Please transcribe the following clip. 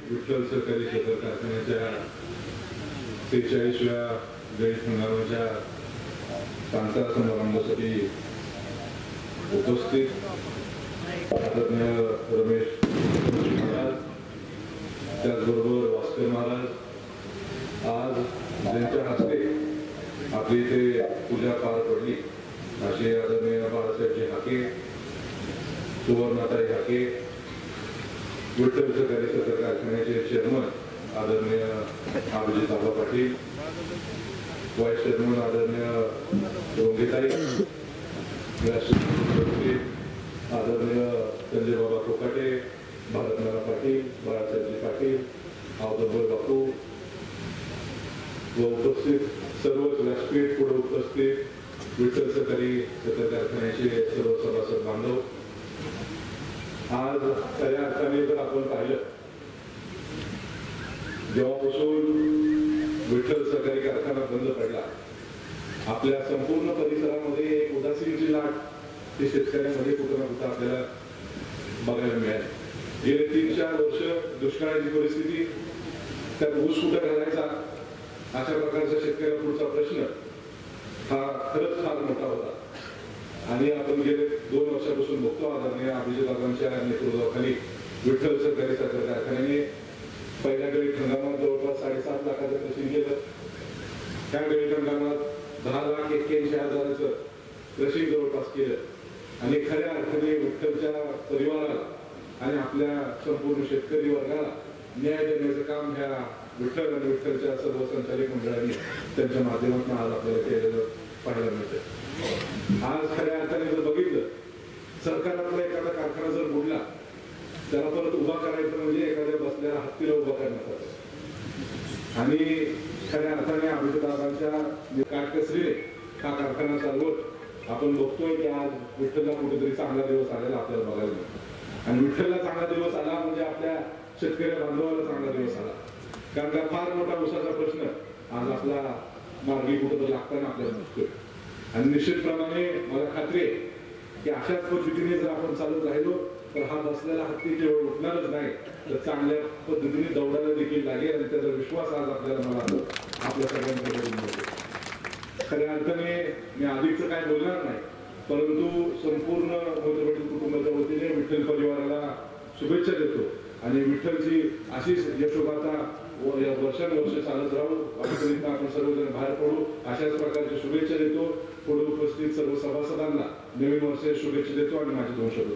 विठ्ठल सहकारी साखर कारखान्याच्या 46व्या गणेश हंगामाच्या सांगता समारंभासाठी उपस्थित आदरणीय रमेश महाराज, त्याचबरोबर भास्कर महाराज, आज ज्यांच्या हस्ते आपली इथे पूजा पार पडली असे आदरणीय बाळासाहेबजी हाके, सुवर्णाताई हाके, विठ्ठल सहकारी साखर कारखान्याचे चेअरमन आदरणीय अभिजित आबा पाटील, व्हाईस चेअरमन आदरणीय रोंगेताई, आदरणीय संजय बाबा कोकाटे, भारतनाना पाटील, बाळासाहेबजी पाटील, आवदंबर बापू व उपस्थित सर्वच व्यासपीठ पुढे उपस्थित विठ्ठल सहकारी साखर कारखान्याचे सर्व सभासद बांधव, आज खऱ्या अर्थाने जर आपण पाहिलं, जेव्हापासून विठ्ठल सहकारी कारखाना बंद पडला, आपल्या संपूर्ण परिसरामध्ये एक उदासीनची लाट ही शेतकऱ्यांमध्ये कुठं ना कुठं आपल्याला बघायला मिळाली. गेले 3-4 वर्ष दुष्काळाची परिस्थिती, त्यात ऊस कुठं घालायचा अशा प्रकारचा शेतकऱ्यांपुढचा प्रश्न हा खरंच फार मोठा होता. आणि आपण गेले 2 वर्षापासून बघतो, आदरणीय अभिजितदादांच्या नेतृत्वाखाली विठ्ठल सहकारी साखर कारखान्याने पहिल्या गणेश हंगामात जवळपास 7.5 लाखाचं क्रशिंग केलं. त्या गणेश हंगामात 10,81,000चं क्रशिंग जवळपास केलं. आणि खऱ्या अर्थाने विठ्ठलच्या परिवाराला आणि आपल्या संपूर्ण शेतकरी वर्गाला न्याय देण्याचं काम ह्या विठ्ठल आणि विठ्ठलच्या सर्व संचालक मंडळांनी त्यांच्या माध्यमातून आज आपल्याला केलेलं पाहायला मिळतं. आज खऱ्या अर्थाने जर बघितलं, सरकारातला एखादा कारखाना जर बुडला, त्याला परत उभा करायचं म्हणजे एखाद्या बसलेल्या हत्तीला उभा करण्यात. आणि खऱ्या अर्थाने अभिजितदादांच्या काटकसरीने हा कारखाना चालवत आपण बघतोय की आज विठ्ठलला कुठेतरी चांगला दिवस आलेला आपल्याला बघायला मिळतो. आणि विठ्ठलला चांगला दिवस आला म्हणजे आपल्या शेतकरी बांधवाला चांगला दिवस आला. कारण का फार मोठा ऊसाचा प्रश्न आज आपला मार्गी कुठेतरी लागताना आपल्याला दिसतोय. आणि निश्चितप्रमाणे मला खात्री आहे की अशाच पद्धतीने जर आपण चालत राहिलो तर हा बसलेला हत्ती केवळ उठणारच नाही, तर चांगल्या पद्धतीने दौडायला देखील लागेल. आणि त्याचा विश्वास आज आपल्याला मला आपल्या सगळ्यांकडे मिळतो. खऱ्या अर्थाने मी अधिकच काय बोलणार नाही, परंतु संपूर्ण मोठे कुटुंबाच्या वतीने विठ्ठल परिवाराला शुभेच्छा देतो. आणि विठ्ठलची अशीच यशोगाथा वर्षानुवर्ष चालत राहू, आपण सर्वजण बाहेर पडू अशाच प्रकारच्या शुभेच्छा देतो. पुढे उपस्थित सर्व सभासदांना नवीन वर्षाच्या शुभेच्छा देतो आणि माझे 2 शब्द